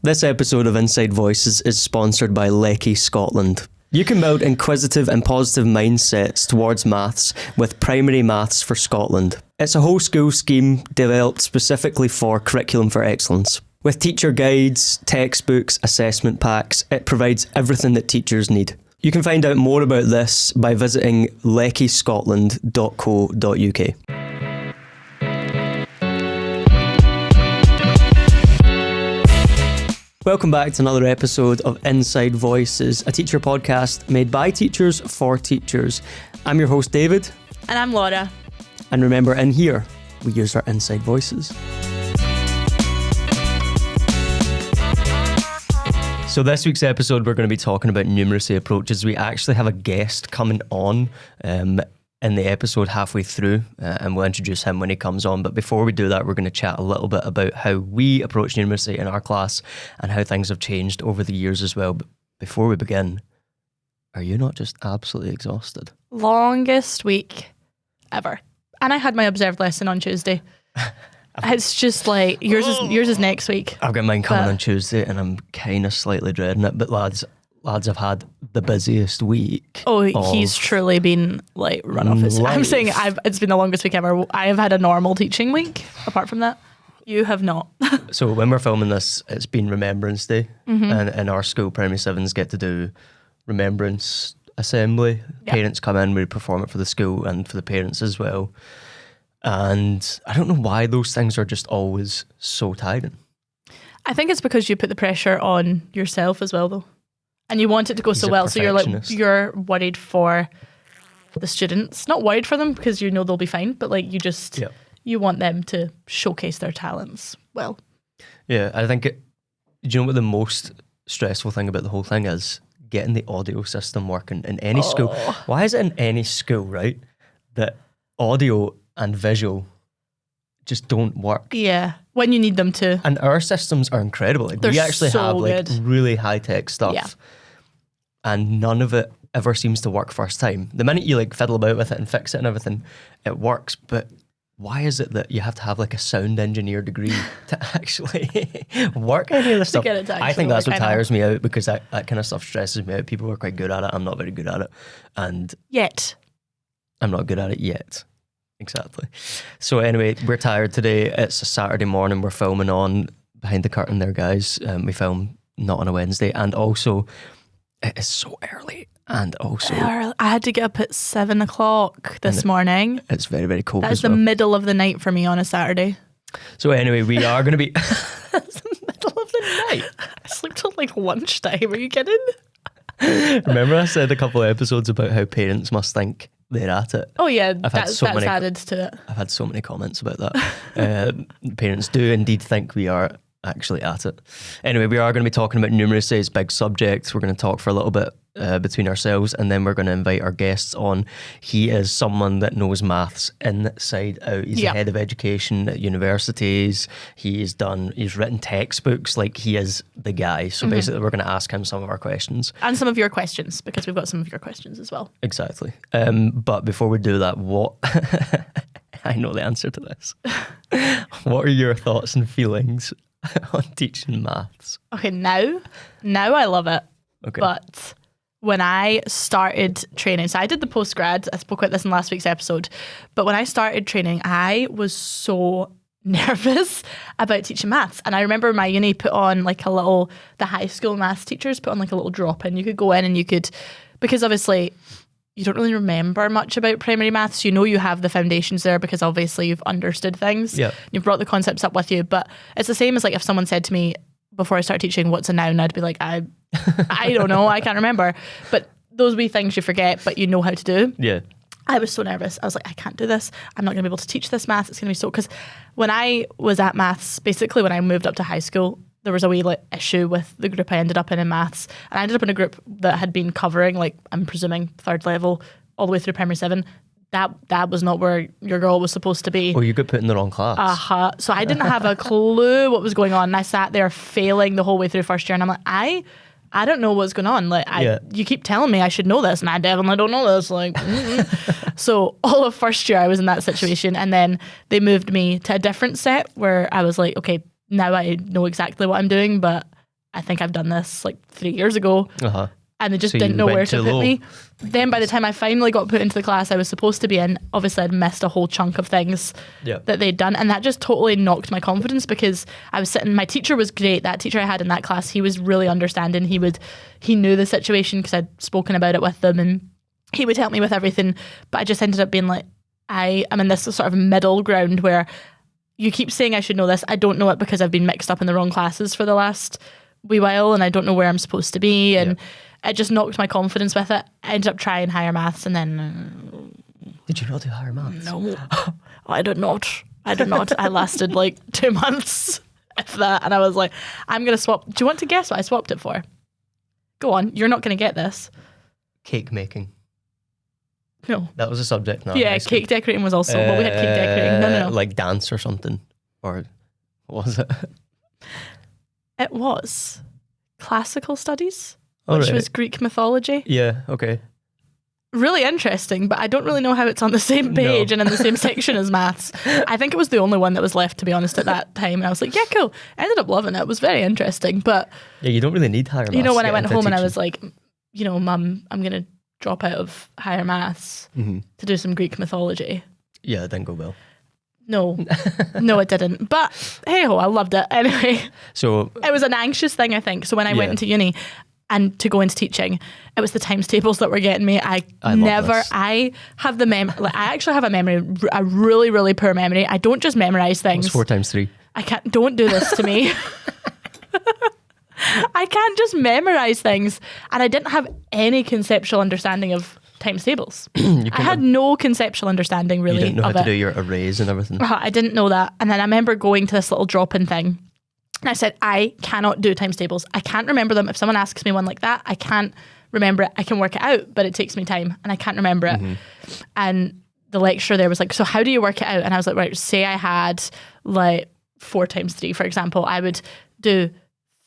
This episode of Inside Voices is sponsored by Leckie Scotland. You can build inquisitive and positive mindsets towards maths with Primary Maths for Scotland. It's a whole school scheme developed specifically for Curriculum for Excellence. With teacher guides, textbooks, assessment packs, it provides everything that teachers need. You can find out more about this by visiting leckiescotland.co.uk. Welcome back to another episode of Inside Voices, a teacher podcast made by teachers for teachers. I'm your host, David. And I'm Laura. And remember, in here, we use our inside voices. So this week's episode, we're going to be talking about numeracy approaches. We actually have a guest coming on in the episode halfway through, and we'll introduce him when he comes on. But before we do that, we're going to chat a little bit about how we approach numeracy in our class and how things have changed over the years as well. But before we begin, are you not just absolutely exhausted? Longest week ever. And I had my observed lesson on Tuesday. It's just like, yours is next week. I've got mine coming on Tuesday and I'm kind of slightly dreading it. But lads have had the busiest week. Oh, he's truly been like run off his... I'm saying it's been the longest week ever. I have had a normal teaching week. Apart from that, you have not. So when we're filming this, it's been Remembrance Day. And in our school, Primary 7s get to do Remembrance Assembly. Yep. Parents come in, we perform it for the school and for the parents as well. And I don't know why those things are just always so tiring. I think it's because you put the pressure on yourself as well, though. And you want it to go so well, so you're worried for the students. Not worried for them because you know they'll be fine, but like you want them to showcase their talents well. Yeah, I think do you know what the most stressful thing about the whole thing is? Getting the audio system working in any school. Why is it in any school, right, that audio and visual just don't work? Yeah, when you need them to. And our systems are incredible. Like, we actually have like really high-tech stuff. Yeah. And none of it ever seems to work first time. The minute you like fiddle about with it and fix it and everything, it works. But why is it that you have to have like a sound engineer degree to actually work any of this stuff? I think that's what tires me out, because that kind of stuff stresses me out. People are quite good at it. I'm not very good at it. And yet. I'm not good at it yet. Exactly. So anyway, we're tired today. It's a Saturday morning. We're filming on Behind the Curtain there, guys. We film not on a Wednesday. And also, it is so early. And also, I had to get up at 7 o'clock this morning. It's very, very cold. That's the middle of the night for me on a Saturday. So anyway, we are going to be... It's the middle of the night. I sleep till like lunchtime. Are you kidding? Remember I said a couple of episodes about how parents must think they're at it? Oh yeah, that's added to it. I've had so many comments about that. Parents do indeed think we are actually at it. Anyway, we are going to be talking about numeracy. It's a big subject. We're going to talk for a little bit between ourselves, and then we're going to invite our guests on. He is someone that knows maths inside out. He's the head of education at universities. He's written textbooks. Like, he is the guy. So basically we're going to ask him some of our questions. And some of your questions, because we've got some of your questions as well. Exactly. But before we do that, what... I know the answer to this. What are your thoughts and feelings on teaching maths? Okay, now I love it. Okay. But when I started training, so I did the postgrad, I spoke about this in last week's episode, but when I started training, I was so nervous about teaching maths. And I remember my uni put on like the high school maths teachers put on like a little drop-in. You could go in and you could, because obviously you don't really remember much about primary maths. You know you have the foundations there because obviously you've understood things. Yep. You've brought the concepts up with you. But it's the same as like if someone said to me before I started teaching, what's a noun? I'd be like, I don't know, I can't remember. But those wee things you forget, but you know how to do. Yeah. I was so nervous. I was like, I can't do this. I'm not going to be able to teach this maths. It's going to be so... Because when I was at maths, basically when I moved up to high school, there was a wee issue with the group I ended up in maths. And I ended up in a group that had been covering, like, I'm presuming, third level all the way through primary 7. That was not where your girl was supposed to be. Oh, you got put in the wrong class. So I didn't have a clue what was going on. And I sat there failing the whole way through first year. And I'm like, I don't know what's going on. Like, you keep telling me I should know this, and I definitely don't know this. Like, So all of first year I was in that situation, and then they moved me to a different set where I was like, okay, now I know exactly what I'm doing, but I think I've done this like 3 years ago. Uh-huh. And they just So didn't you know went where to too put low. me. Then by the time I finally got put into the class I was supposed to be in, obviously I'd missed a whole chunk of things Yeah. that they'd done. And that just totally knocked my confidence, because I was sitting, my teacher was great. That teacher I had in that class, he was really understanding. He knew the situation because I'd spoken about it with them, and he would help me with everything. But I just ended up being like, I'm in this sort of middle ground where you keep saying I should know this. I don't know it because I've been mixed up in the wrong classes for the last wee while, and I don't know where I'm supposed to be. And it just knocked my confidence with it. I ended up trying higher maths, and then Did you not do higher maths? no, I did not. I lasted like 2 months, if that, and I was like, I'm gonna swap. Do you want to guess what I swapped it for? Go on, you're not gonna get this. Cake making. No. That was a subject. No, Yeah, cake decorating was also. Well, we had cake decorating. No. Like dance or something, or what was it? It was classical studies, Oh, which right. was Greek mythology. Yeah. Okay. Really interesting, but I don't really know how it's on the same page and in the same section as maths. I think it was the only one that was left, to be honest, at that time. And I was like, yeah, cool. I ended up loving it. It was very interesting. But, Yeah, you don't really need higher maths. you know, when to I get went into home and I teaching. was like, you know, Mum, I'm going to drop out of higher maths to do some Greek mythology. Yeah, it didn't go well. No, it didn't. But hey ho, I loved it. Anyway, So it was an anxious thing, I think. So when I went Yeah. into uni and to go into teaching, it was the times tables that were getting me. I love this. I have I actually have a really, really poor memory. I don't just memorize things. it's 4 times 3. I can't, don't do this to me. I can't just memorize things. And I didn't have any conceptual understanding of times tables. I had no conceptual understanding You really didn't know how of to it. do your arrays and everything. I didn't know that. And then I remember going to this little drop-in thing. And I said, I cannot do times tables. I can't remember them. If someone asks me one like that, I can't remember it. I can work it out, but it takes me time and I can't remember it. And the lecturer there was like, so how do you work it out? And I was like, right, say I had like 4 times 3, for example. I would do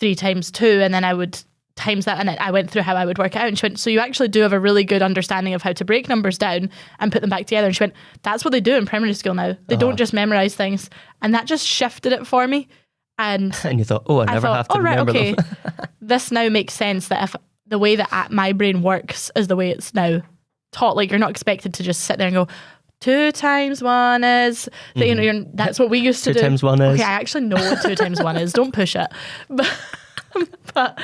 3 times 2 and then I would times that, and I went through how I would work it out, and she went, so you actually do have a really good understanding of how to break numbers down and put them back together. And she went, that's what they do in primary school now. They don't just memorize things. And that just shifted it for me. And And you thought, oh, I never have to remember them. this now makes sense, that if the way that my brain works is the way it's now taught, like you're not expected to just sit there and go 2 times 1 is that, you know, that's what we used to 2 do. times 1 is. Okay, I actually know what 2 times 1 is. Don't push it. But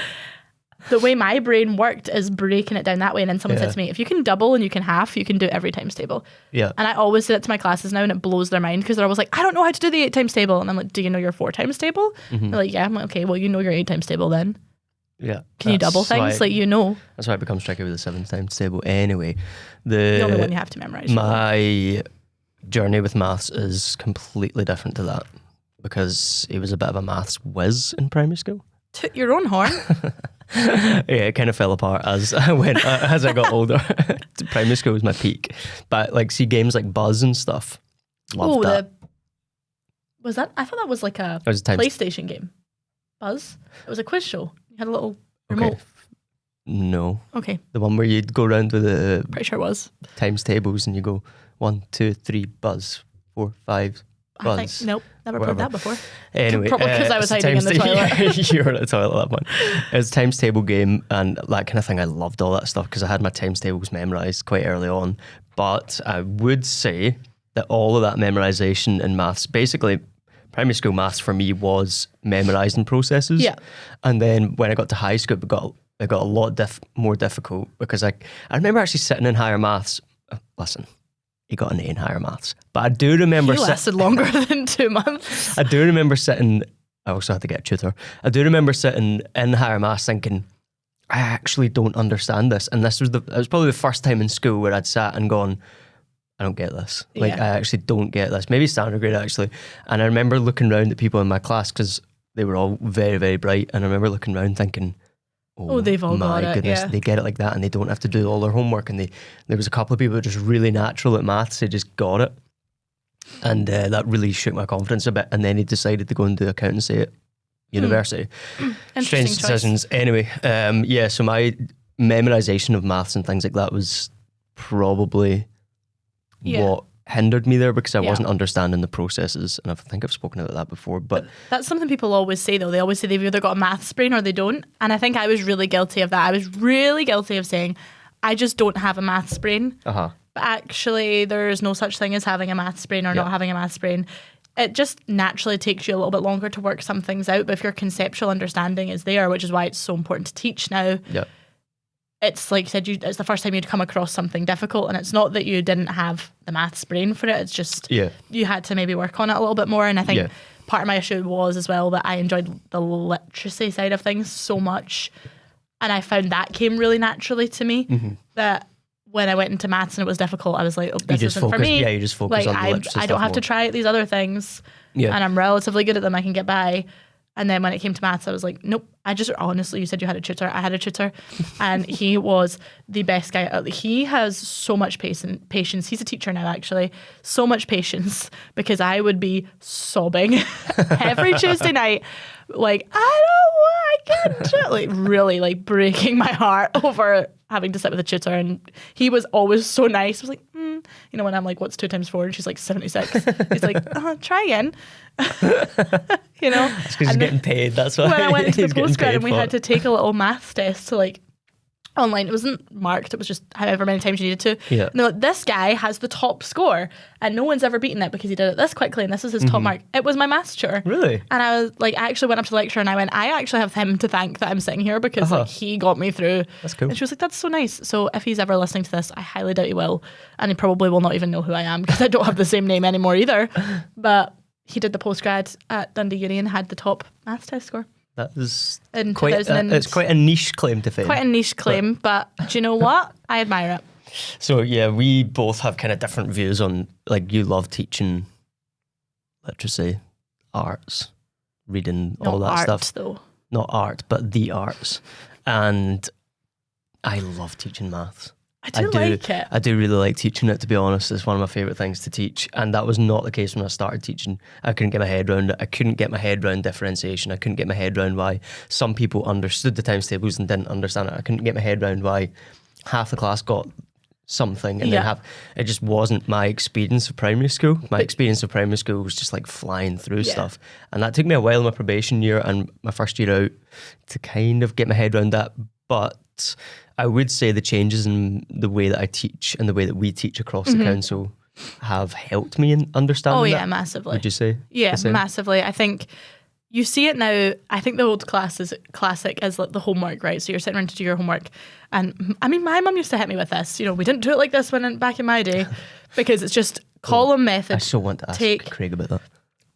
the way my brain worked is breaking it down that way. And then someone said to me, if you can double and you can half, you can do every times table. Yeah. And I always say that to my classes now, and it blows their mind because they're always like, I don't know how to do the 8 times table. And I'm like, do you know your 4 times table? They're like, yeah. I'm like, okay, well, you know your 8 times table then. Yeah. Can you double things? Like, you know. That's why it becomes tricky with the 7 times table. Anyway, The only one you have to memorize. my journey with maths is completely different to that, because he was a bit of a maths whiz in primary school. Toot your own horn. Yeah, it kind of fell apart as I went as I got older. Primary school was my peak, but like, see games like Buzz and stuff. Loved that. Was that? I thought that was like a It was times- PlayStation game. Buzz. It was a quiz show. You had a little remote. Okay. No, Okay, the one where you'd go around with the pretty sure it was. times tables and you go 1, 2, 3, Buzz, 4, 5. I Buzz. think nope, never Whatever. played that before. Anyway, Probably 'cause I was it's a hiding in the toilet. You were at the toilet at that point. It was a times table game and that kind of thing. I loved all that stuff because I had my times tables memorised quite early on. But I would say that all of that memorisation in maths, basically primary school maths for me was memorising processes. Yeah. And then when I got to high school, it got a lot more difficult because I remember actually sitting in higher maths. Listen, he got an A in higher maths. But I do remember... You lasted longer than 2 months. I do remember sitting... I also had to get a tutor. I do remember sitting in higher maths thinking, I actually don't understand this. And it was probably the first time in school where I'd sat and gone, I don't get this. Like, Yeah. I actually don't get this. Maybe standard grade, actually. And I remember looking around at people in my class because they were all very, very bright. And I remember looking around thinking, Oh, they've all my got it, goodness, yeah. they get it like that and they don't have to do all their homework. And there was a couple of people that were just really natural at maths. They just got it. And that really shook my confidence a bit. And then he decided to go and do accountancy at university. Interesting Strange choice. decisions. Anyway, yeah, so my memorization of maths and things like that was probably Yeah. what hindered me there because I wasn't understanding the processes, and I think I've spoken about that before. But that's something people always say, though. They always say they've either got a maths brain or they don't. And I think I was really guilty of that. I was really guilty of saying, I just don't have a maths brain. But actually, there's no such thing as having a maths brain or not having a maths brain. It just naturally takes you a little bit longer to work some things out. But if your conceptual understanding is there, which is why it's so important to teach now, it's like you said, it's the first time you'd come across something difficult, and it's not that you didn't have the maths brain for it. It's just you had to maybe work on it a little bit more. And I think part of my issue was as well that I enjoyed the literacy side of things so much, and I found that came really naturally to me. That when I went into maths and it was difficult, I was like, "Oh, this isn't for me." Yeah, you just focus on the literacy stuff. I don't have to try these other things, and I'm relatively good at them. I can get by. And then when it came to maths, I was like, nope. Honestly, you said you had a tutor. I had a tutor, and he was the best guy. He has so much patience. He's a teacher now, actually. So much patience, because I would be sobbing every Tuesday night, like, I can't do it. Like, really, like, breaking my heart over having to sit with a tutor. And he was always so nice. I was like, when I'm like, what's 2 times 4? And she's like, 76. He's like, try again. It's because he's getting paid. That's why. When I went into the postgrad and we had to take a little maths test to like online, it wasn't marked, it was just however many times you needed to. And they're like, this guy has the top score and no one's ever beaten it because he did it this quickly and this is his top mark. It was my maths tutor. Really? And I was like, I actually went up to the lecturer and I went, I actually have him to thank that I'm sitting here because like, he got me through. That's cool. And she was like, that's so nice. So if he's ever listening to this, I highly doubt he will. And he probably will not even know who I am because I don't have the same name anymore either. But he did the postgrad at Dundee Uni and had the top maths test score. That is it's quite a niche claim to fame. Quite a niche claim, but do you know what? I admire it. So yeah, we both have kind of different views on, like, you love teaching literacy, arts, reading, all that stuff. Though. Not art, but the arts. And I love teaching maths. I do like it. I do really like teaching it, to be honest. It's one of my favourite things to teach. And that was not the case when I started teaching. I couldn't get my head around it. I couldn't get my head around differentiation. I couldn't get my head around why some people understood the times tables and didn't understand it. I couldn't get my head around why half the class got something and then it just wasn't my experience of primary school. My experience of primary school was just like flying through stuff. And that took me a while in my probation year and my first year out to kind of get my head around that. But I would say the changes in the way that I teach and the way that we teach across the council have helped me in understanding that. Oh yeah, massively. Would you say? Yeah, massively. I think you see it now. I think the old classic is like the homework, right? So you're sitting around to do your homework. And I mean, my mum used to hit me with this. We didn't do it like this back in my day because it's just column method. I so want to ask Craig about that.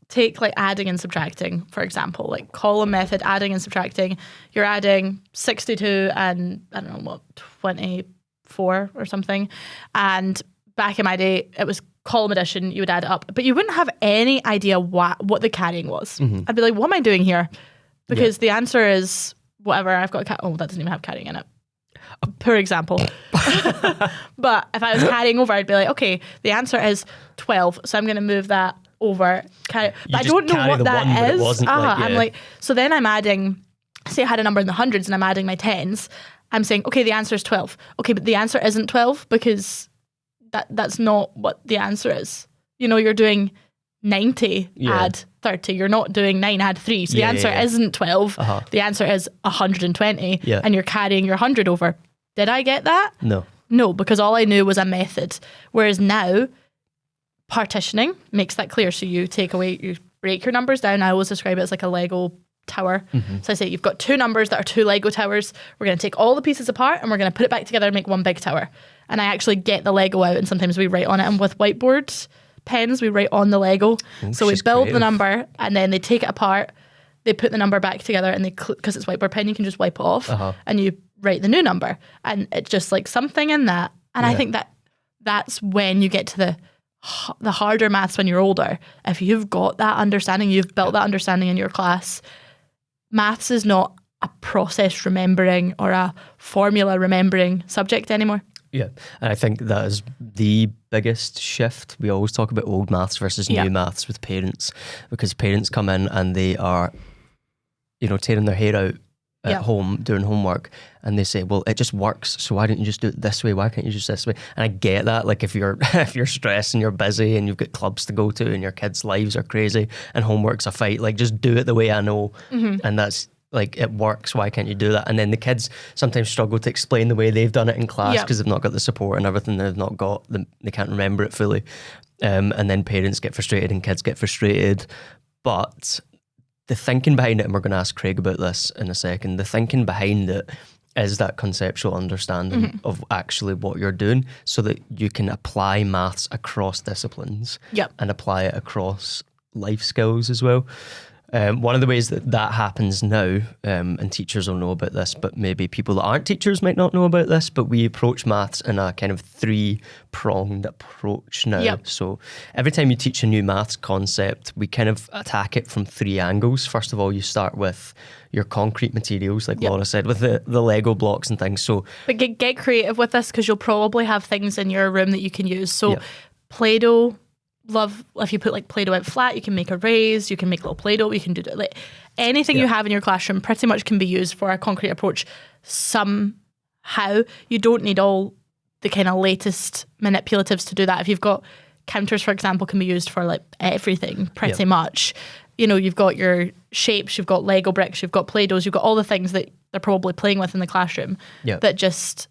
Take like adding and subtracting, for example, like column method, adding and subtracting. You're adding 62 and I don't know what, 24 or something. And back in my day, it was column addition. You would add it up, but you wouldn't have any idea what the carrying was. I'd be like, what am I doing here? Because the answer is whatever. I've got that doesn't even have carrying in it. Per example. But if I was carrying over, I'd be like, okay, the answer is 12. So I'm going to move that over. But I don't know what that is. I'm like, so then I'm adding, say I had a number in the hundreds and I'm adding my tens. I'm saying, okay, the answer is 12. Okay, but the answer isn't 12 because that's not what the answer is. You're doing 90 add 30. You're not doing 9 add 3. So the answer isn't 12. The answer is 120 and you're carrying your 100 over. Did I get that? No, because all I knew was a method. Whereas now, partitioning makes that clear. So you break your numbers down. I always describe it as like a Lego tower. So I say you've got 2 numbers that are 2 Lego towers. We're going to take all the pieces apart and we're going to put it back together and make one big tower. And I actually get the Lego out and sometimes we write on it. And with whiteboard pens, we write on the Lego. So we build the number and then they take it apart. They put the number back together and because it's whiteboard pen, you can just wipe it off and you write the new number. And it's just like something in that. And I think that's when you get to the harder maths when you're older. If you've got that understanding, you've built that understanding in your class, maths is not a process remembering or a formula remembering subject anymore. Yeah, and I think that is the biggest shift. We always talk about old maths versus new maths with parents because parents come in and they are, tearing their hair out at home doing homework, and they say, well, it just works, so why don't you just do it this way? Why can't you just this way? And I get that, like if you're stressed and you're busy and you've got clubs to go to and your kids' lives are crazy and homework's a fight, like just do it the way I know. And that's like, it works, why can't you do that? And then the kids sometimes struggle to explain the way they've done it in class because they've not got the support and everything. They've not got they can't remember it fully. And then parents get frustrated and kids get frustrated. But the thinking behind it, and we're going to ask Craig about this in a second, the thinking behind it is that conceptual understanding of actually what you're doing so that you can apply maths across disciplines and apply it across life skills as well. One of the ways that happens now, and teachers will know about this, but maybe people that aren't teachers might not know about this, but we approach maths in a kind of 3-pronged approach now. So every time you teach a new maths concept, we kind of attack it from 3 angles. First of all, you start with your concrete materials, like Laura said, with the Lego blocks and things. So, but get creative with this, because you'll probably have things in your room that you can use. So Play-Doh, love if you put like Play-Doh out flat, you can make arrays, you can make little Play-Doh, you can do like anything you have in your classroom pretty much can be used for a concrete approach somehow. You don't need all the kind of latest manipulatives to do that. If you've got counters, for example, can be used for like everything pretty much. You know, you've got your shapes, you've got Lego bricks, you've got Play-Dohs, you've got all the things that they're probably playing with in the classroom that just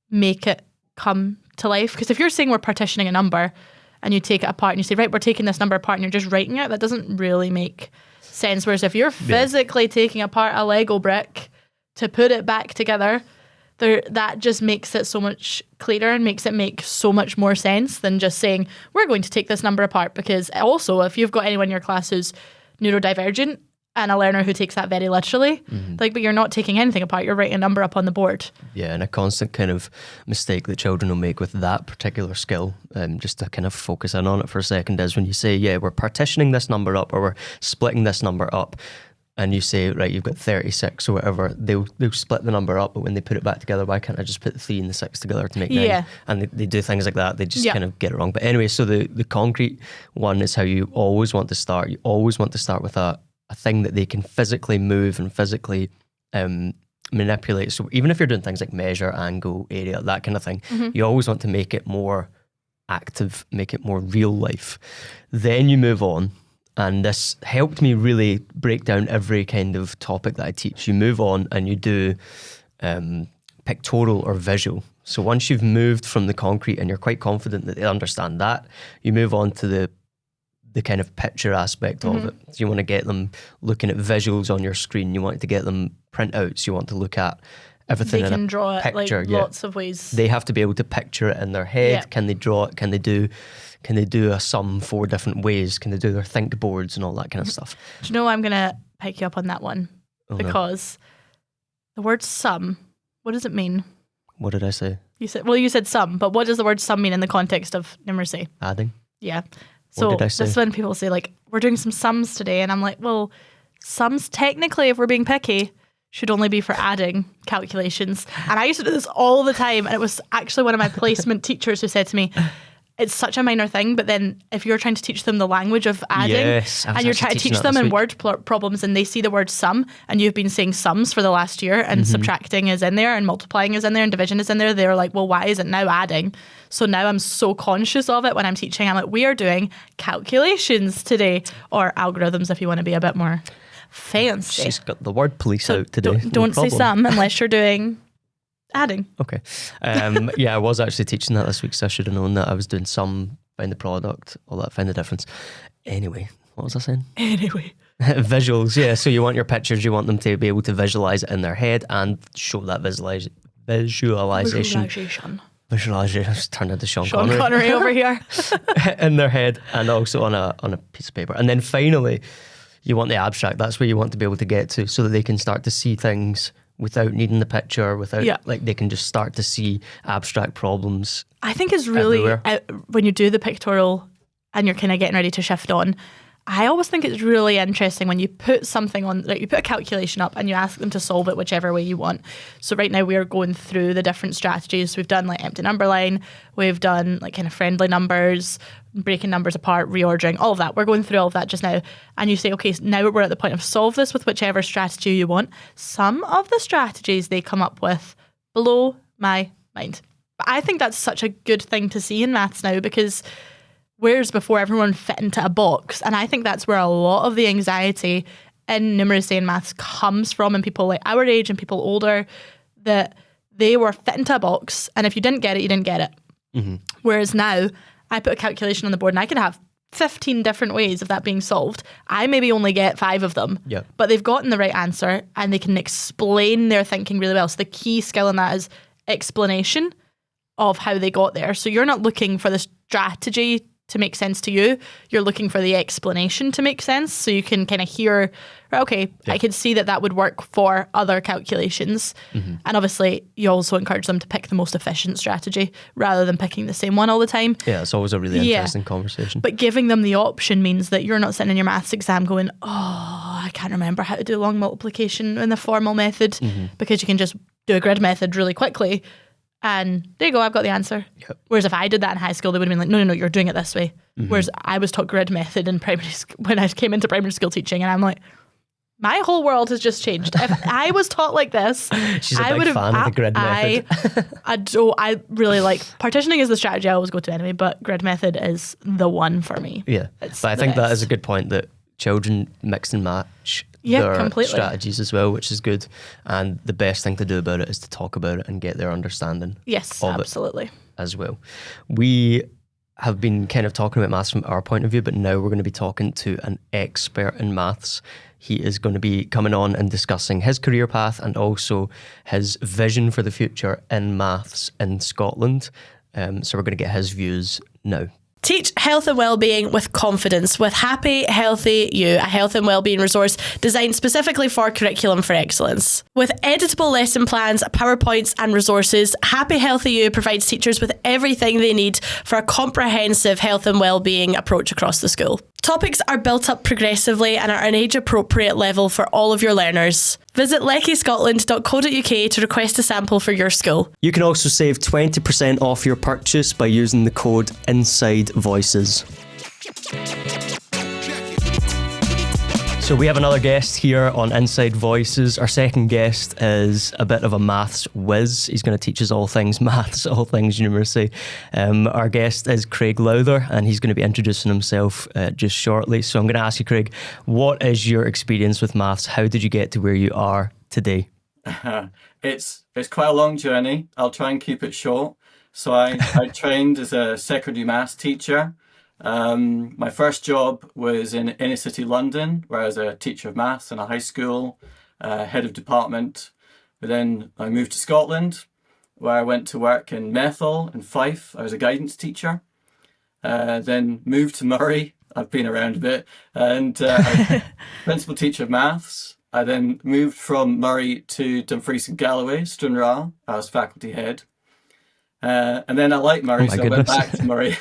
make it come to life. Because if you're saying we're partitioning a number and you take it apart and you say, right, we're taking this number apart and you're just writing it, that doesn't really make sense. Whereas if you're physically taking apart a Lego brick to put it back together, that just makes it so much clearer and makes it make so much more sense than just saying, we're going to take this number apart. Because also, if you've got anyone in your class who's neurodivergent and a learner who takes that very literally, but you're not taking anything apart, you're writing a number up on the board. Yeah, and a constant kind of mistake that children will make with that particular skill, just to kind of focus in on it for a second, is when you say, we're partitioning this number up or we're splitting this number up, and you say, right, you've got 36 or whatever, they'll split the number up, but when they put it back together, why can't I just put the 3 and the 6 together to make 9? And they do things like that. They just kind of get it wrong. But anyway, so the concrete one is how you always want to start. You always want to start with a thing that they can physically move and physically manipulate. So even if you're doing things like measure, angle, area, that kind of thing, you always want to make it more active, make it more real life. Then you move on. And this helped me really break down every kind of topic that I teach. You move on and you do pictorial or visual. So once you've moved from the concrete and you're quite confident that they understand that, you move on to the kind of picture aspect of it. So you want to get them looking at visuals on your screen. You want to get them printouts. You want to look at everything in a picture. They can draw it like lots of ways. They have to be able to picture it in their head. Can they draw it? Can they do a sum 4 different ways? Can they do their think boards and all that kind of stuff? Do you know I'm going to pick you up on that one? Because the word sum, what does it mean? What did I say? You said sum, but what does the word sum mean in the context of numeracy? Adding. Yeah. So what did I say? This is when people say like, we're doing some sums today. And I'm like, well, sums technically, if we're being picky, should only be for adding calculations. And I used to do this all the time. And it was actually one of my placement teachers who said to me, it's such a minor thing, but then if you're trying to teach them the language of adding and you're trying to teach them in word problems and they see the word sum and you've been saying sums for the last year and subtracting is in there and multiplying is in there and division is in there, they're like, well, why is it now adding? So now I'm so conscious of it when I'm teaching. I'm like, we are doing calculations today, or algorithms if you want to be a bit more fancy. She's got the word police out today. Don't say sum unless you're doing adding. Okay. I was actually teaching that this week, so I should have known that. I was doing sum, find the product, all that, find the difference. Anyway, what was I saying? Visuals, yeah. So you want your pictures, you want them to be able to visualize it in their head and show that visualization. Visualization. Just turned into Sean Connery over here. In their head and also on a piece of paper. And then finally, you want the abstract. That's where you want to be able to get to so that they can start to see things without needing the picture, like they can just start to see abstract problems. I think it's really, when you do the pictorial and you're kind of getting ready to shift on, I always think it's really interesting when you put something on, like you put a calculation up and you ask them to solve it whichever way you want. So right now we're going through the different strategies. We've done like empty number line, we've done like kind of friendly numbers, breaking numbers apart, reordering, all of that. We're going through all of that just now. And you say, okay, so now we're at the point of solve this with whichever strategy you want. Some of the strategies they come up with blow my mind. But I think that's such a good thing to see in maths now, because whereas before everyone fit into a box, and I think that's where a lot of the anxiety in numeracy and maths comes from, and people like our age and people older, that they were fit into a box, and if you didn't get it, you didn't get it. Mm-hmm. Whereas now, I put a calculation on the board and I could have 15 different ways of that being solved. I maybe only get 5 of them, but they've gotten the right answer and they can explain their thinking really well. So the key skill in that is explanation of how they got there. So you're not looking for the strategy to make sense to you, you're looking for the explanation to make sense, so you can kind of hear, okay, I could see that would work for other calculations. Mm-hmm. And obviously you also encourage them to pick the most efficient strategy rather than picking the same one all the time. Yeah, it's always a really interesting conversation. But giving them the option means that you're not sitting in your maths exam going, oh, I can't remember how to do long multiplication in the formal method, because you can just do a grid method really quickly. And there you go, I've got the answer. Yep. Whereas if I did that in high school, they would have been like, no, you're doing it this way. Mm-hmm. Whereas I was taught grid method in primary school when I came into primary school teaching, and I'm like, my whole world has just changed. If I was taught like this, she's a big fan of the grid method. I really like partitioning is the strategy I always go to anyway, but grid method is the one for me. Yeah, but I think that is a good point, that children mix and match their strategies as well, which is good. And the best thing to do about it is to talk about it and get their understanding. Yes, of absolutely. It as well. We have been kind of talking about maths from our point of view, but now we're going to be talking to an expert in maths. He is going to be coming on and discussing his career path and also his vision for the future in maths in Scotland. So we're going to get his views now. Teach health and wellbeing with confidence with Happy Healthy You, a health and wellbeing resource designed specifically for Curriculum for Excellence. With editable lesson plans, PowerPoints and resources, Happy Healthy You provides teachers with everything they need for a comprehensive health and wellbeing approach across the school. Topics are built up progressively and are an age-appropriate level for all of your learners. Visit leckiescotland.co.uk to request a sample for your school. You can also save 20% off your purchase by using the code INSIDEVOICES. So we have another guest here on Inside Voices. Our second guest is a bit of a maths whiz. He's going to teach us all things maths, all things numeracy. Our guest is Craig Lowther, and he's going to be introducing himself just shortly. So I'm going to ask you, Craig, what is your experience with maths? How did you get to where you are today? It's quite a long journey. I'll try and keep it short. So I trained as a secondary maths teacher. My first job was in inner city London, where I was a teacher of maths in a high school, head of department. But then I moved to Scotland, where I went to work in Methil and Fife. I was a guidance teacher. Then moved to Murray. I've been around a bit, and principal teacher of maths. I then moved from Murray to Dumfries and Galloway, Stranraer. I was faculty head. And then I liked Murray, so I went back to Murray.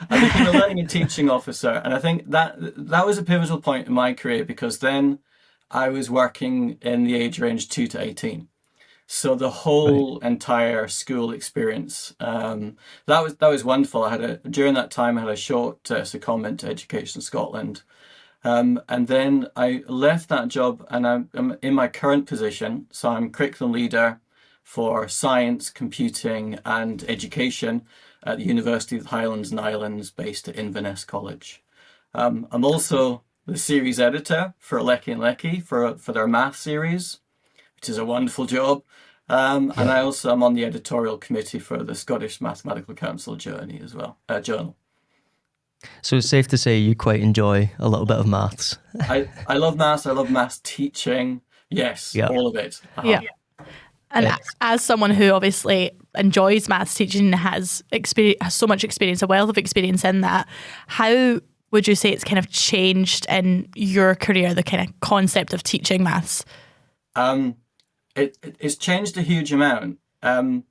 I became a learning and teaching officer, and I think that was a pivotal point in my career, because then I was working in the age range 2 to 18. So the whole entire school experience, that was wonderful. During that time I had a short secondment to Education Scotland, and then I left that job, and I'm in my current position. So I'm curriculum leader for science, computing and education at the University of the Highlands and Islands, based at Inverness College. I'm also the series editor for Leckie and Leckie for their math series, which is a wonderful job. And I also am on the editorial committee for the Scottish Mathematical Council journal. So it's safe to say you quite enjoy a little bit of maths. I love maths. I love maths teaching. Yes, all of it. Yeah. And as someone who obviously enjoys maths teaching, has so much experience, a wealth of experience in that, how would you say it's kind of changed in your career, the kind of concept of teaching maths? It's changed a huge amount. I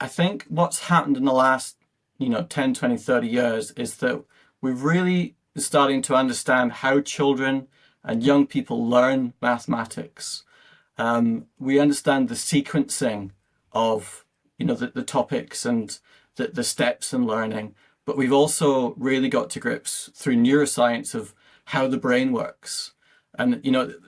think what's happened in the last 10, 20, 30 years is that we've really starting to understand how children and young people learn mathematics. We understand the sequencing of, the topics and the steps in learning, but we've also really got to grips through neuroscience of how the brain works. And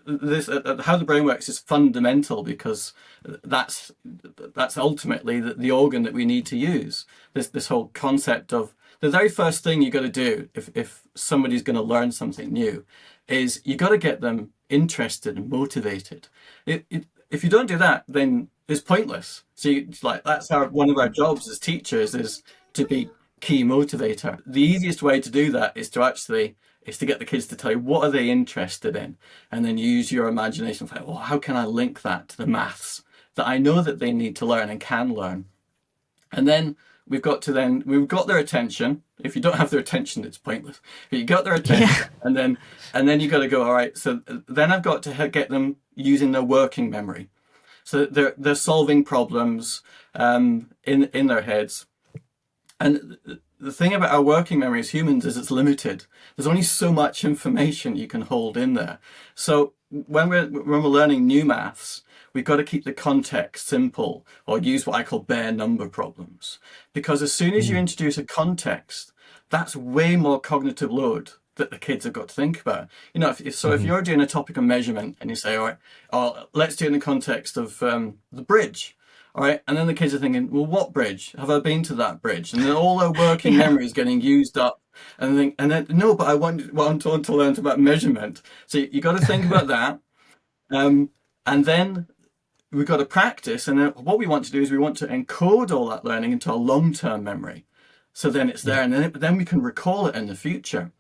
this how the brain works is fundamental, because that's ultimately the organ that we need to use. This whole concept of the very first thing you got to do if somebody's going to learn something new is you got to get them interested and motivated. If you don't do that, then it's pointless. So that's one of our jobs as teachers, is to be key motivator. The easiest way to do that is to get the kids to tell you what are they interested in, and then use your imagination. Well, how can I link that to the maths that I know that they need to learn and can learn? And then we've got their attention. If you don't have their attention, it's pointless. But you got their attention, and then you got to go, all right, so then I've got to get them using their working memory. So they're solving problems in their heads. And the thing about our working memory as humans is it's limited. There's only so much information you can hold in there. So when we're learning new maths, we've got to keep the context simple, or use what I call bare number problems. Because as soon as you introduce a context, that's way more cognitive load that the kids have got to think about. If you're doing a topic of measurement and you say, all right, let's do it in the context of the bridge. All right, and then the kids are thinking, well, what bridge? Have I been to that bridge? And then all their working memory is getting used up. And then no, but I want to learn about measurement. So you got to think about that. And then we've got to practice. And then what we want to do is we want to encode all that learning into a long-term memory. So then it's there, and then we can recall it in the future.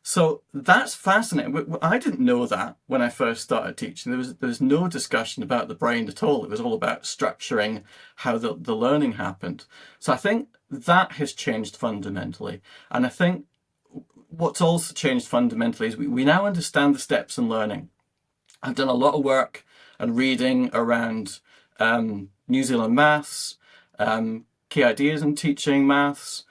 So that's fascinating. I didn't know that when I first started teaching. There was no discussion about the brain at all. It was all about structuring how the learning happened. So I think that has changed fundamentally. And I think what's also changed fundamentally is we now understand the steps in learning. I've done a lot of work and reading around New Zealand maths, key ideas in teaching maths,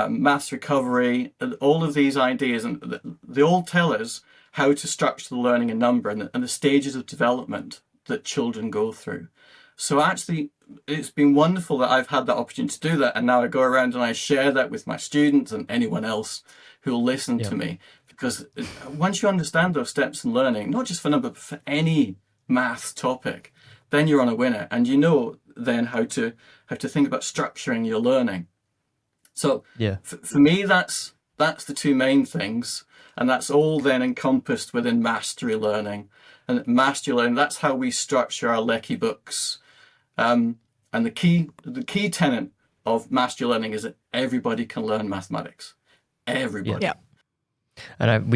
maths recovery, and all of these ideas, and they all tell us how to structure the learning in number and the stages of development that children go through. So actually, it's been wonderful that I've had that opportunity to do that, and now I go around and I share that with my students and anyone else who will listen to me. Because once you understand those steps in learning, not just for number, but for any maths topic, then you're on a winner, and you know then how to think about structuring your learning. So for me, that's the two main things, and that's all then encompassed within mastery learning. And mastery learning, that's how we structure our Leckie books. And the key tenet of mastery learning is that everybody can learn mathematics. Everybody. Yeah. And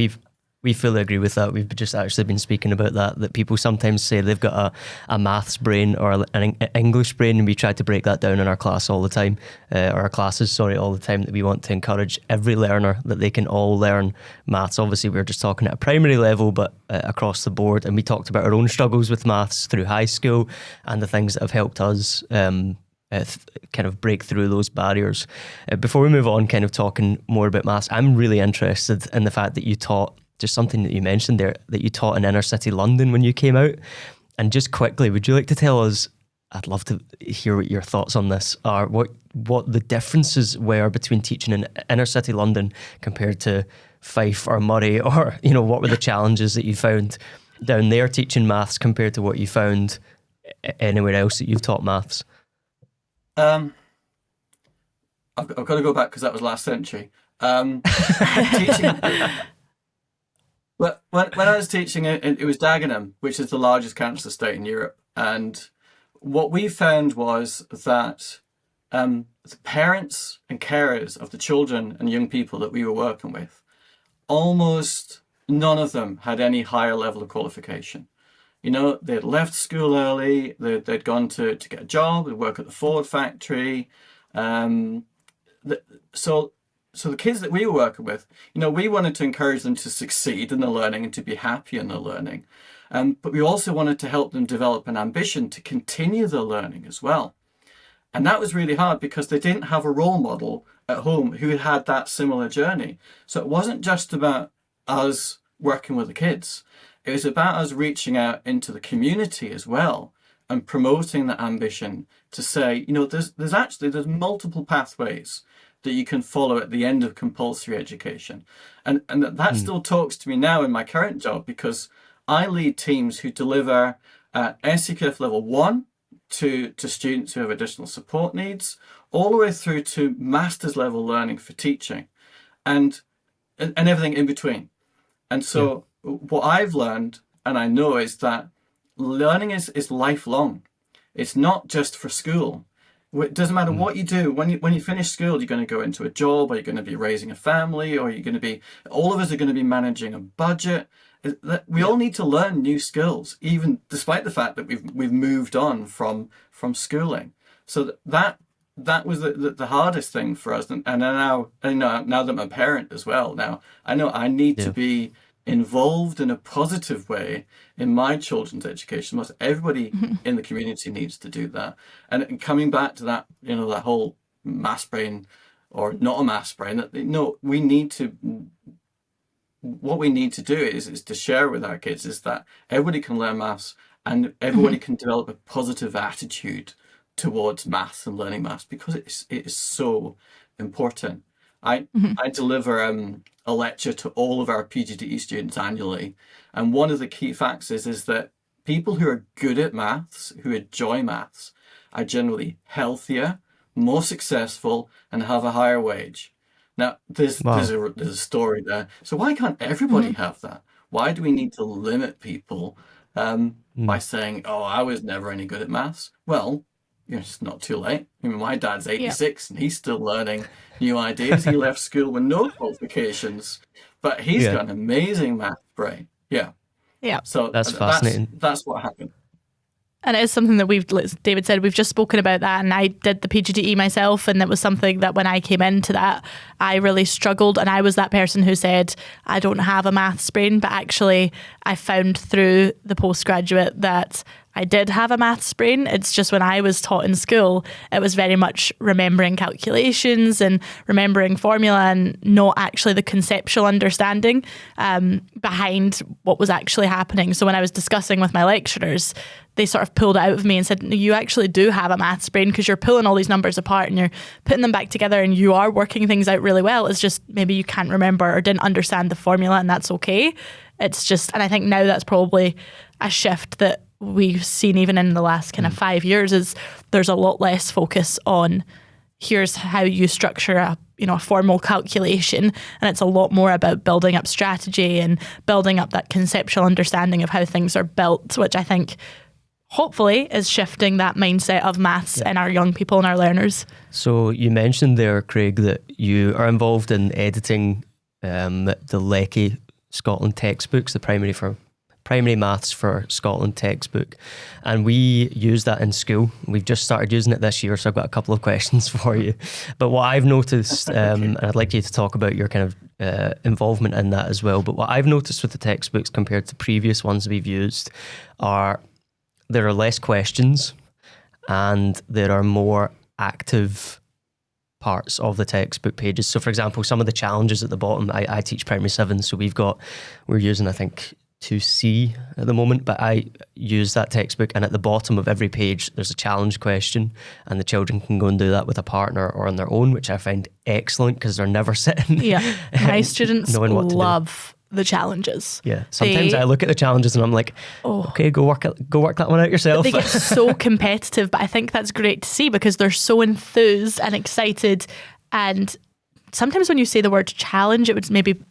we fully agree with that. We've just actually been speaking about that people sometimes say they've got a maths brain or an English brain, and we try to break that down in our class all the time, or our classes, all the time, that we want to encourage every learner that they can all learn maths. Obviously, we're just talking at a primary level, but across the board. And we talked about our own struggles with maths through high school and the things that have helped us kind of break through those barriers. Before we move on, kind of talking more about maths, I'm really interested in the fact that you taught, just something that you mentioned there, that you taught in inner city London when you came out. And just quickly, would you like to tell us, I'd love to hear what your thoughts on this are, what the differences were between teaching in inner city London compared to Fife or Murray, or, what were the challenges that you found down there teaching maths compared to what you found anywhere else that you've taught maths? I've got to go back because that was last century. Teaching, but when I was teaching, it was Dagenham, which is the largest council estate in Europe. And what we found was that the parents and carers of the children and young people that we were working with, almost none of them had any higher level of qualification. They'd left school early, they'd gone to get a job, they'd work at the Ford factory. So the kids that we were working with, we wanted to encourage them to succeed in their learning and to be happy in their learning. But we also wanted to help them develop an ambition to continue their learning as well. And that was really hard because they didn't have a role model at home who had that similar journey. So it wasn't just about us working with the kids. It was about us reaching out into the community as well and promoting that ambition to say, there's multiple pathways that you can follow at the end of compulsory education. And that still talks to me now in my current job, because I lead teams who deliver SEQF level 1 to students who have additional support needs, all the way through to master's level learning for teaching and everything in between. And so what I've learned, and I know, is that learning is lifelong. It's not just for school. It doesn't matter what you do. When you finish school, you're going to go into a job, or you're going to be raising a family, or all of us are going to be managing a budget. We all need to learn new skills, even despite the fact that we've moved on from schooling. So that was the hardest thing for us. And now that I'm a parent as well, now I know I need to be involved in a positive way in my children's education. Most everybody in the community needs to do that. And coming back to that, that whole maths brain or not a maths brain, we need to. What we need to do is to share with our kids is that everybody can learn maths, and everybody can develop a positive attitude towards maths and learning maths, because it is so important. I deliver a lecture to all of our PGDE students annually, and one of the key facts is that people who are good at maths, who enjoy maths, are generally healthier, more successful, and have a higher wage. Now, there's a story there. So why can't everybody have that? Why do we need to limit people by saying, "Oh, I was never any good at maths"? Well, it's not too late. I mean, my dad's 86 and he's still learning new ideas. He left school with no qualifications, but he's got an amazing math brain. Yeah. So that's fascinating. That's what happened. And it is something that David said, we've just spoken about that, and I did the PGDE myself, and it was something that when I came into that, I really struggled, and I was that person who said, I don't have a maths brain, but actually I found through the postgraduate that I did have a maths brain. It's just when I was taught in school, it was very much remembering calculations and remembering formula and not actually the conceptual understanding behind what was actually happening. So when I was discussing with my lecturers, they sort of pulled it out of me and said, you actually do have a maths brain, because you're pulling all these numbers apart and you're putting them back together and you are working things out really well. It's just maybe you can't remember or didn't understand the formula, and that's okay. It's just, and I think now that's probably a shift that we've seen even in the last kind of 5 years, is there's a lot less focus on here's how you structure a formal calculation, and it's a lot more about building up strategy and building up that conceptual understanding of how things are built, which I think hopefully is shifting that mindset of maths in our young people and our learners. So you mentioned there, Craig, that you are involved in editing the Leckie Scotland textbooks, the primary maths for Scotland textbook, and we use that in school. We've just started using it this year, so I've got a couple of questions for you. But what I've noticed, and I'd like you to talk about your kind of involvement in that as well, but what I've noticed with the textbooks compared to previous ones we've used are there are less questions and there are more active parts of the textbook pages. So for example, some of the challenges at the bottom, I teach primary 7, so we're using, I think, 2C at the moment, but I use that textbook, and at the bottom of every page there's a challenge question, and the children can go and do that with a partner or on their own, which I find excellent because they're never sitting. Yeah, my students love the challenges. Yeah, sometimes I look at the challenges and I'm like, okay, go work that one out yourself. They get so competitive, but I think that's great to see because they're so enthused and excited. And sometimes when you say the word challenge, it would maybe,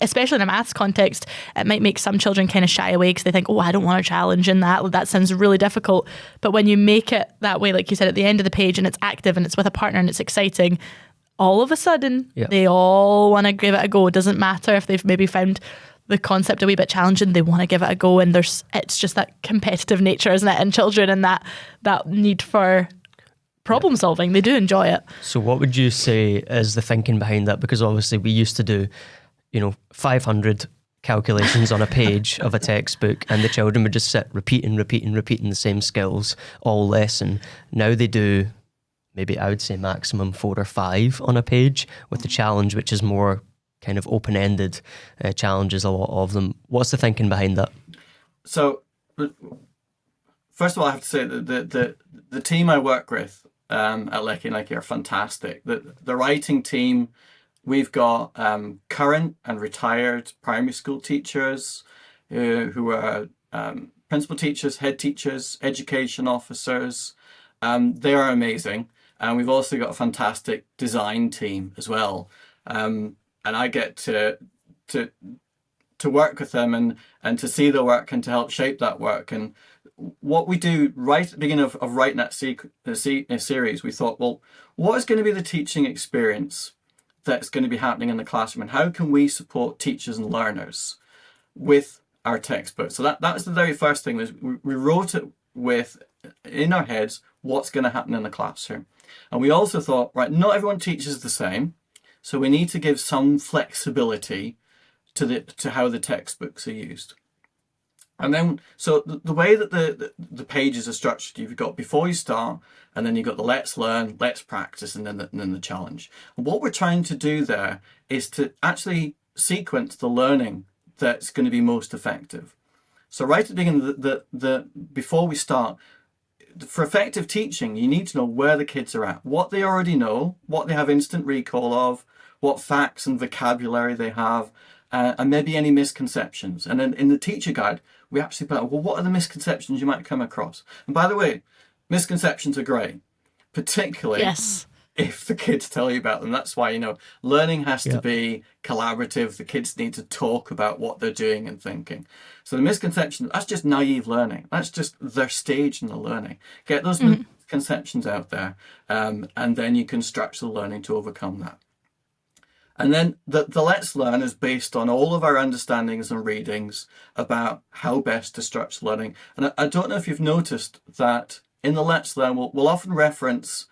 especially in a maths context, it might make some children kind of shy away because they think, I don't want a challenge in that. That sounds really difficult. But when you make it that way, like you said, at the end of the page, and it's active and it's with a partner and it's exciting, all of a sudden, they all want to give it a go. It doesn't matter if they've maybe found the concept a wee bit challenging, they want to give it a go. And it's just that competitive nature, isn't it, in children, and that need for problem solving. They do enjoy it. So what would you say is the thinking behind that? Because obviously we used to do 500 calculations on a page of a textbook, and the children would just sit repeating the same skills all lesson. Now they do maybe I would say maximum 4 or 5 on a page, with the challenge, which is more kind of open-ended challenges, a lot of them. What's the thinking behind that? So, first of all, I have to say that the team I work with at Leckie are fantastic. The writing team, we've got current and retired primary school teachers who are principal teachers, head teachers, education officers. They are amazing. And we've also got a fantastic design team as well. And I get to work with them and to see the work and to help shape that work. And what we do right at the beginning of writing that series, we thought, well, what is going to be the teaching experience that's going to be happening in the classroom, and how can we support teachers and learners with our textbook? So that was the very first thing, was we wrote it with, in our heads, what's going to happen in the classroom. And we also thought, right, not everyone teaches the same, so we need to give some flexibility to how the textbooks are used. And then, so the way that the pages are structured, you've got before you start, and then you've got the let's learn, let's practice, and then the challenge. And what we're trying to do there is to actually sequence the learning that's going to be most effective. So right at the beginning, before we start, for effective teaching, you need to know where the kids are at, what they already know, what they have instant recall of, what facts and vocabulary they have, and maybe any misconceptions. And then in the teacher guide, we actually put out, well, what are the misconceptions you might come across? And by the way, misconceptions are great, particularly if the kids tell you about them. That's why, learning has to be collaborative. The kids need to talk about what they're doing and thinking. So the misconception, that's just naive learning. That's just their stage in the learning. Get those misconceptions out there, and then you can structure the learning to overcome that. And then the Let's Learn is based on all of our understandings and readings about how best to structure learning. And I don't know if you've noticed that in the Let's Learn, we'll often reference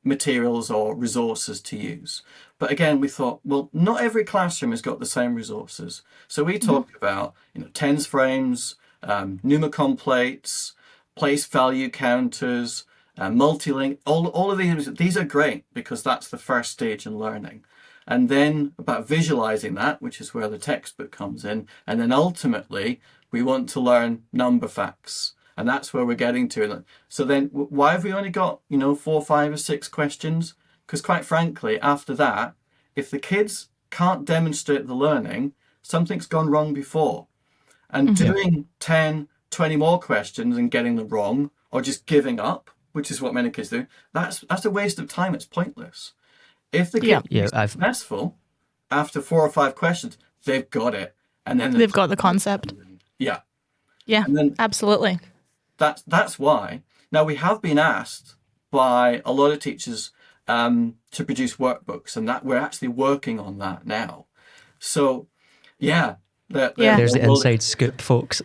materials or resources to use. But again, we thought, well, not every classroom has got the same resources. So we talked about, tens frames, numicon plates, place value counters, multi-link, all of these are great because that's the first stage in learning. And then about visualizing that, which is where the textbook comes in. And then ultimately, we want to learn number facts. And that's where we're getting to. So then why have we only got, 4, 5 or 6 questions? Because quite frankly, after that, if the kids can't demonstrate the learning, something's gone wrong before. And doing 10, 20 more questions and getting them wrong, or just giving up, which is what many kids do, that's a waste of time. It's pointless. If the kid is successful after 4 or 5 questions, they've got it. And then they've got the concept. Yeah. Yeah, and then absolutely. That's why. Now, we have been asked by a lot of teachers to produce workbooks, and that we're actually working on that now. So, there's the inside scoop, folks.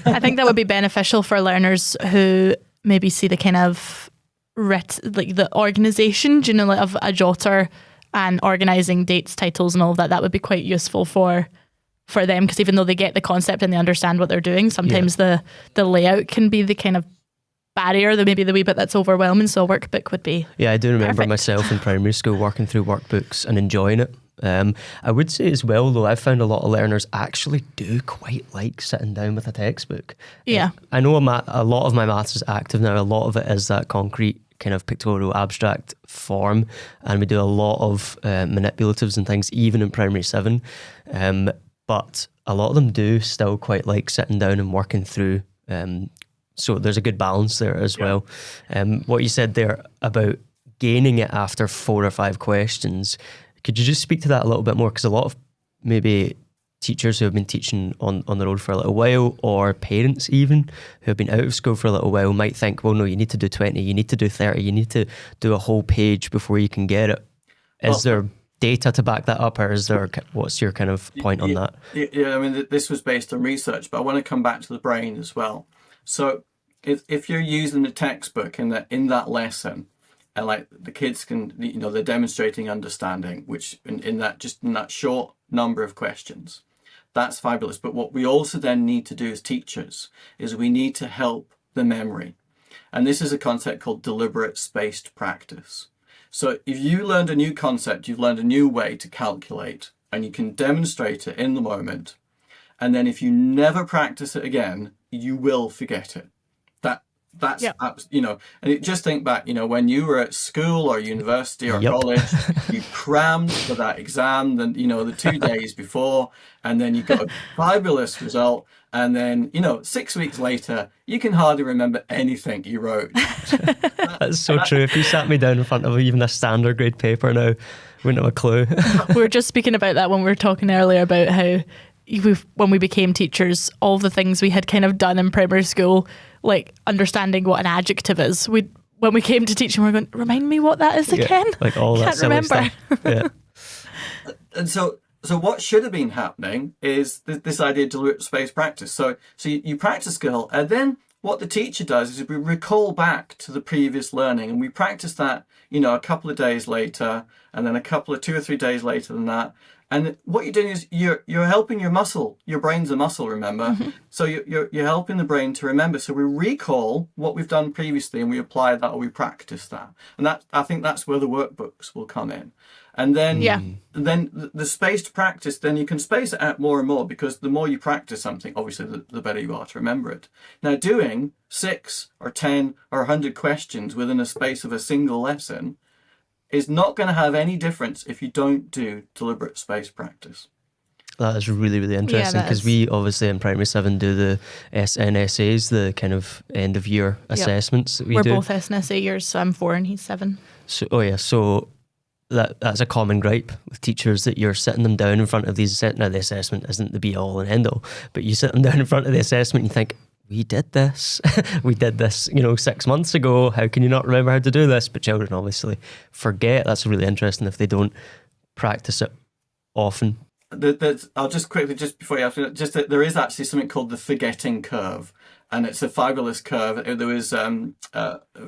I think that would be beneficial for learners who maybe see the kind of the organisation, of a jotter and organising dates, titles and all of that. That would be quite useful for them, because even though they get the concept and they understand what they're doing, sometimes the layout can be the kind of barrier, maybe the wee bit that's overwhelming. So a workbook would be I do remember perfect. Myself in primary school working through workbooks and enjoying it. I would say as well, though, I've found a lot of learners actually do quite like sitting down with a textbook. Yeah. I know a lot of my maths is active now. A lot of it is that concrete kind of pictorial abstract form, and we do a lot of manipulatives and things even in primary 7, but a lot of them do still quite like sitting down and working through, so there's a good balance there as well. What you said there about gaining it after 4 or 5 questions, could you just speak to that a little bit more? Because a lot of maybe teachers who have been teaching on the road for a little while, or parents even who have been out of school for a little while, might think, well, no, you need to do 20, you need to do 30, you need to do a whole page before you can get it. Is there data to back that up, or what's your kind of point on that? Yeah, I mean, this was based on research, but I want to come back to the brain as well. So if you're using the textbook in that lesson, and like the kids can, they're demonstrating understanding, which in that short number of questions, that's fabulous. But what we also then need to do as teachers is we need to help the memory. And this is a concept called deliberate spaced practice. So if you learned a new concept, you've learned a new way to calculate, and you can demonstrate it in the moment. And then if you never practice it again, you will forget it. That's, and just think back, when you were at school or university or college, you crammed for that exam, then, the 2 days before, and then you got a fabulous result. And then, 6 weeks later, you can hardly remember anything you wrote. That's so true. If you sat me down in front of even a standard grade paper now, wouldn't have a clue. We were just speaking about that when we were talking earlier about how when we became teachers, all the things we had kind of done in primary school, like understanding what an adjective is, when we came to teaching, we were going, remind me what that is again? Like all that silly stuff. Yeah. And so what should have been happening is this idea of deliberate spaced practice. So you practice skill, and then what the teacher does is we recall back to the previous learning, and we practice that, a couple of days later, and then a couple of 2 or 3 days later than that. And what you're doing is you're helping your muscle. Your brain's a muscle, remember? Mm-hmm. So you're helping the brain to remember. So we recall what we've done previously, and we apply that, or we practice that. And I think that's where the workbooks will come in. And then then the spaced practice, then you can space it out more and more, because the more you practice something, obviously the better you are to remember it. Now, doing 6 or 10 or 100 questions within a space of a single lesson is not going to have any difference if you don't do deliberate spaced practice. That is really, really interesting, because we obviously in Primary 7 do the SNSAs, the kind of end of year assessments that we do. We're both SNSA years, so I'm 4 and he's 7. So that's a common gripe with teachers, that you're sitting them down in front of these. Now, the assessment isn't the be all and end all, but you sit them down in front of the assessment and you think, we did this. We did this, 6 months ago. How can you not remember how to do this? But children obviously forget. That's really interesting if they don't practice it often. I'll just quickly, just before you ask me, just that there is actually something called the forgetting curve. And it's a fabulous curve. There was a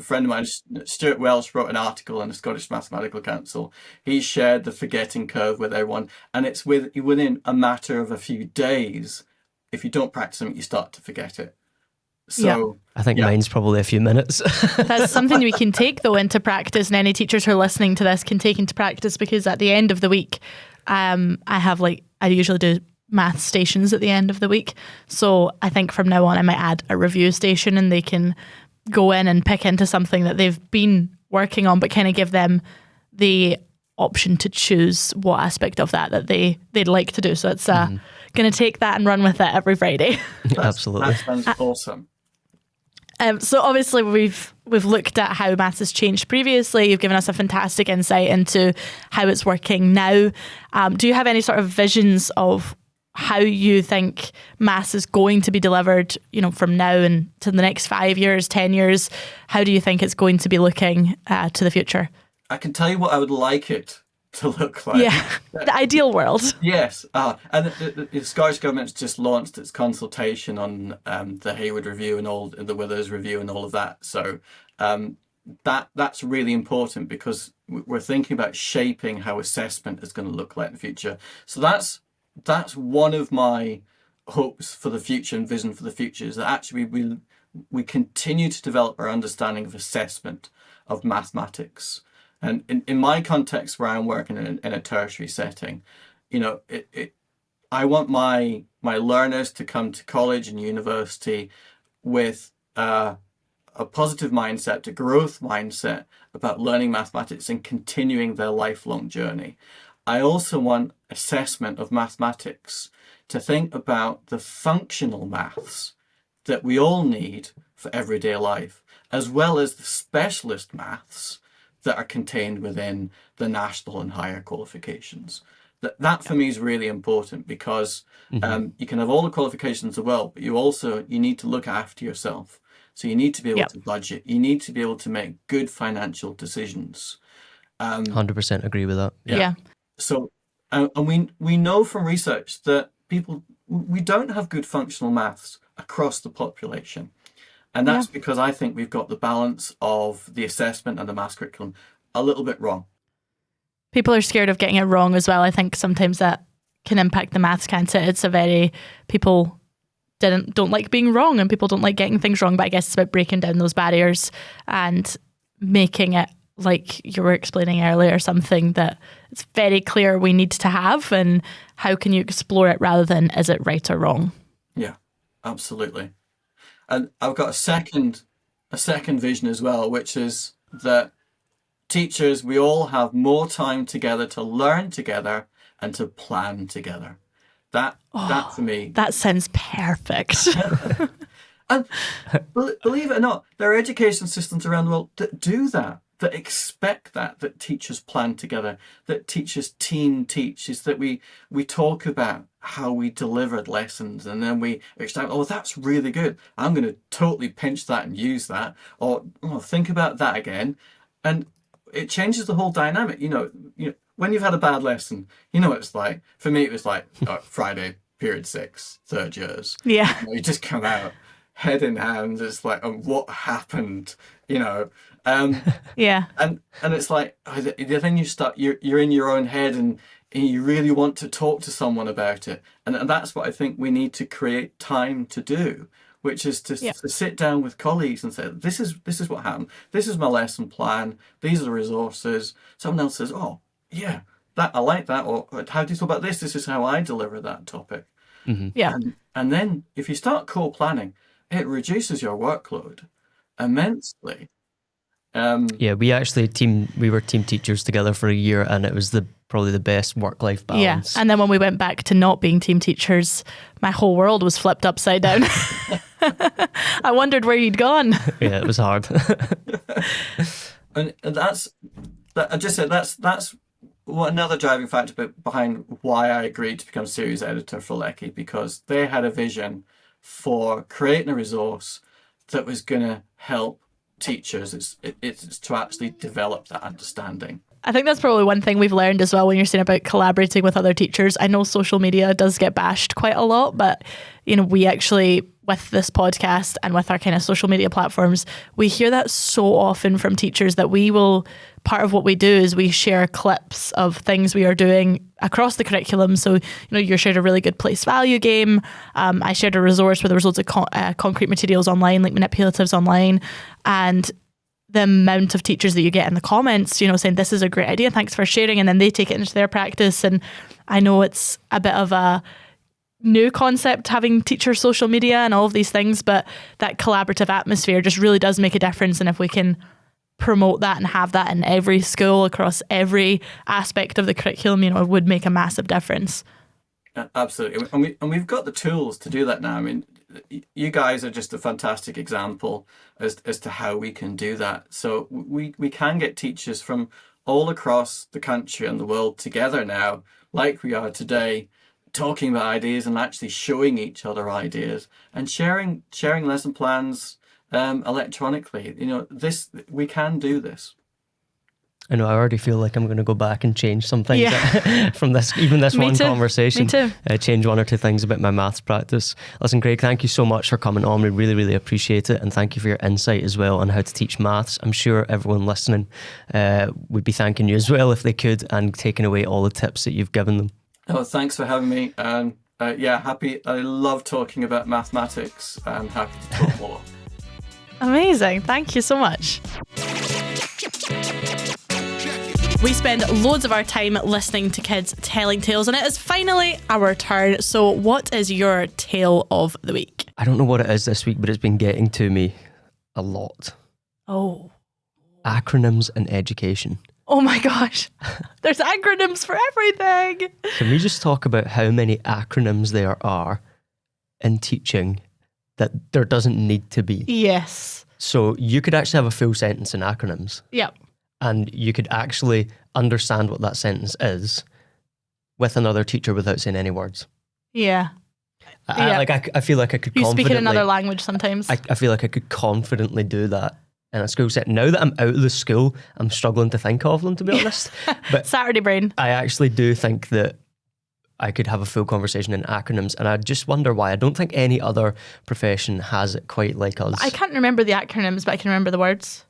friend of mine, Stuart Welsh, wrote an article in the Scottish Mathematical Council. He shared the forgetting curve with everyone. And it's within a matter of a few days, if you don't practice something, you start to forget it. So I think mine's probably a few minutes. That's something we can take though into practice, and any teachers who are listening to this can take into practice, because at the end of the week, I usually do math stations at the end of the week. So I think from now on I might add a review station, and they can go in and pick into something that they've been working on, but kind of give them the option to choose what aspect of that they'd like to do. So it's going to take that and run with it every Friday. Absolutely. That sounds awesome. So obviously we've looked at how maths has changed previously. You've given us a fantastic insight into how it's working now. Do you have any sort of visions of how you think maths is going to be delivered, from now and to the next 5 years, 10 years? How do you think it's going to be looking to the future? I can tell you what I would like it to look like. Yeah, the ideal world. Yes, and the Scottish Government's just launched its consultation on the Hayward Review and all the Withers Review and all of that. So that's really important, because we're thinking about shaping how assessment is going to look like in the future. So that's one of my hopes for the future and vision for the future, is that actually we continue to develop our understanding of assessment of mathematics. And in my context, where I'm working in a tertiary setting, I want my learners to come to college and university with a positive mindset, a growth mindset about learning mathematics and continuing their lifelong journey. I also want assessment of mathematics to think about the functional maths that we all need for everyday life, as well as the specialist maths that are contained within the national and higher qualifications. That for me is really important, because you can have all the qualifications in the world, but you need to look after yourself. So you need to be able to budget. You need to be able to make good financial decisions. 100% agree with that. Yeah. So, and we know from research that we don't have good functional maths across the population. And that's because I think we've got the balance of the assessment and the maths curriculum a little bit wrong. People are scared of getting it wrong as well. I think sometimes that can impact the maths, can't it? It's a very, people don't like being wrong, and people don't like getting things wrong. But I guess it's about breaking down those barriers and making it, like you were explaining earlier, something that it's very clear we need to have, and how can you explore it rather than is it right or wrong? Yeah, absolutely. And I've got a second vision as well, which is that teachers, we all have more time together to learn together and to plan together. That for me. That sounds perfect. And believe it or not, there are education systems around the world that do that expect that teachers plan together, that teachers team teach, is that we talk about how we delivered lessons, and then we extract, oh, that's really good, I'm going to totally pinch that and use that, or oh, think about that again. And it changes the whole dynamic. You know, when you've had a bad lesson, you know what it's like. For me, it was like Friday, period 6, third years. Yeah. You just come out head in hand. It's like, oh, what happened? Yeah. And it's like, then you start, you're in your own head, and you really want to talk to someone about it. And that's what I think we need to create time to do, which is to sit down with colleagues and say, this is what happened. This is my lesson plan. These are the resources. Someone else says, oh, yeah, that I like that. Or how do you feel about this? This is how I deliver that topic. Mm-hmm. Yeah. And then if you start co-planning, it reduces your workload immensely. Yeah, we were team teachers together for a year, and it was probably the best work-life balance. Yeah, and then when we went back to not being team teachers, my whole world was flipped upside down. I wondered where you'd gone. Yeah, it was hard. and I just said that's what another driving factor behind why I agreed to become series editor for Leckie, because they had a vision for creating a resource that was going to help teachers. It's to actually develop that understanding. I think that's probably one thing we've learned as well when you're saying about collaborating with other teachers. I know social media does get bashed quite a lot, but we actually, with this podcast and with our kind of social media platforms, we hear that so often from teachers that part of what we do is we share clips of things we are doing across the curriculum. So, you shared a really good place value game. I shared a resource where there was loads of concrete materials online, like manipulatives online, and the amount of teachers that you get in the comments, saying this is a great idea, thanks for sharing, and then they take it into their practice. And I know it's a bit of a new concept, having teacher social media and all of these things, but that collaborative atmosphere just really does make a difference. And if we can promote that and have that in every school across every aspect of the curriculum, it would make a massive difference. Absolutely. And we've got the tools to do that now. I mean, you guys are just a fantastic example as to how we can do that. So we can get teachers from all across the country and the world together now, like we are today, talking about ideas and actually showing each other ideas and sharing lesson plans electronically. We can do this. I know, I already feel like I'm going to go back and change some things from this one conversation. Me too. Change one or two things about my maths practice. Listen, Craig, thank you so much for coming on. We really, really appreciate it. And thank you for your insight as well on how to teach maths. I'm sure everyone listening would be thanking you as well if they could, and taking away all the tips that you've given them. Oh, thanks for having me. Happy. I love talking about mathematics. I'm happy to talk more. Amazing. Thank you so much. We spend loads of our time listening to kids telling tales, and it is finally our turn. So what is your tale of the week? I don't know what it is this week, but it's been getting to me a lot. Oh. Acronyms in education. Oh my gosh. There's acronyms for everything. Can we just talk about how many acronyms there are in teaching that there doesn't need to be? Yes. So you could actually have a full sentence in acronyms. Yep. And you could actually understand what that sentence is with another teacher without saying any words. Yeah. I feel like I could you confidently... speak in another language sometimes. I feel like I could confidently do that in a school set. Now that I'm out of the school, I'm struggling to think of them, to be honest. But Saturday brain. I actually do think that I could have a full conversation in acronyms, and I just wonder why. I don't think any other profession has it quite like us. I can't remember the acronyms, but I can remember the words.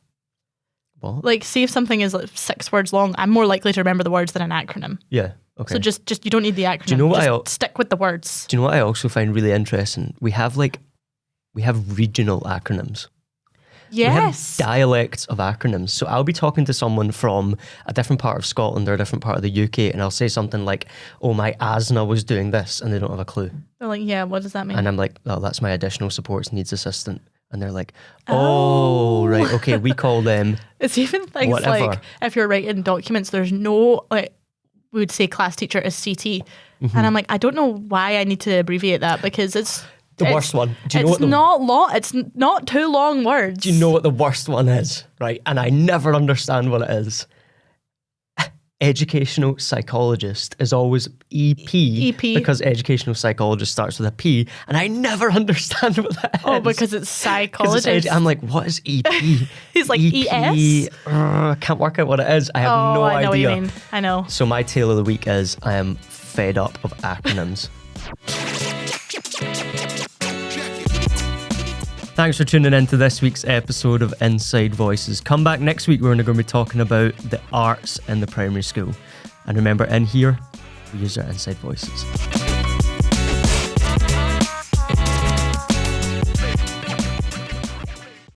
What? Like, see if something is like 6 words long, I'm more likely to remember the words than an acronym. Yeah. Okay. So just you don't need the acronym. Do you know what just stick with the words. Do you know what I also find really interesting? We have regional acronyms. Yes. We have dialects of acronyms. So I'll be talking to someone from a different part of Scotland or a different part of the UK, and I'll say something like, oh, my ASNA was doing this, and they don't have a clue. They're like, yeah, what does that mean? And I'm like, oh, that's my additional supports needs assistant. And they're like, oh, right, okay, we call them It's even things whatever. like if you're writing documents, there's no, like, we would say class teacher is CT. And I'm like, I don't know why I need to abbreviate that because it's the worst one. Do you know it's what not long. It's not too long words. Do you know what the worst one is? Right, and I never understand what it is. Educational psychologist is always EP, because educational psychologist starts with a P, and I never understand what that is. Oh, because it's psychologist. I'm like, what is EP? He's like, ES? I can't work out what it is. I have no idea. I know what you mean. I know. So my tale of the week is I am fed up of acronyms. Thanks for tuning in to this week's episode of Inside Voices. Come back next week, we're going to be talking about the arts in the primary school. And remember, in here, we use our inside voices.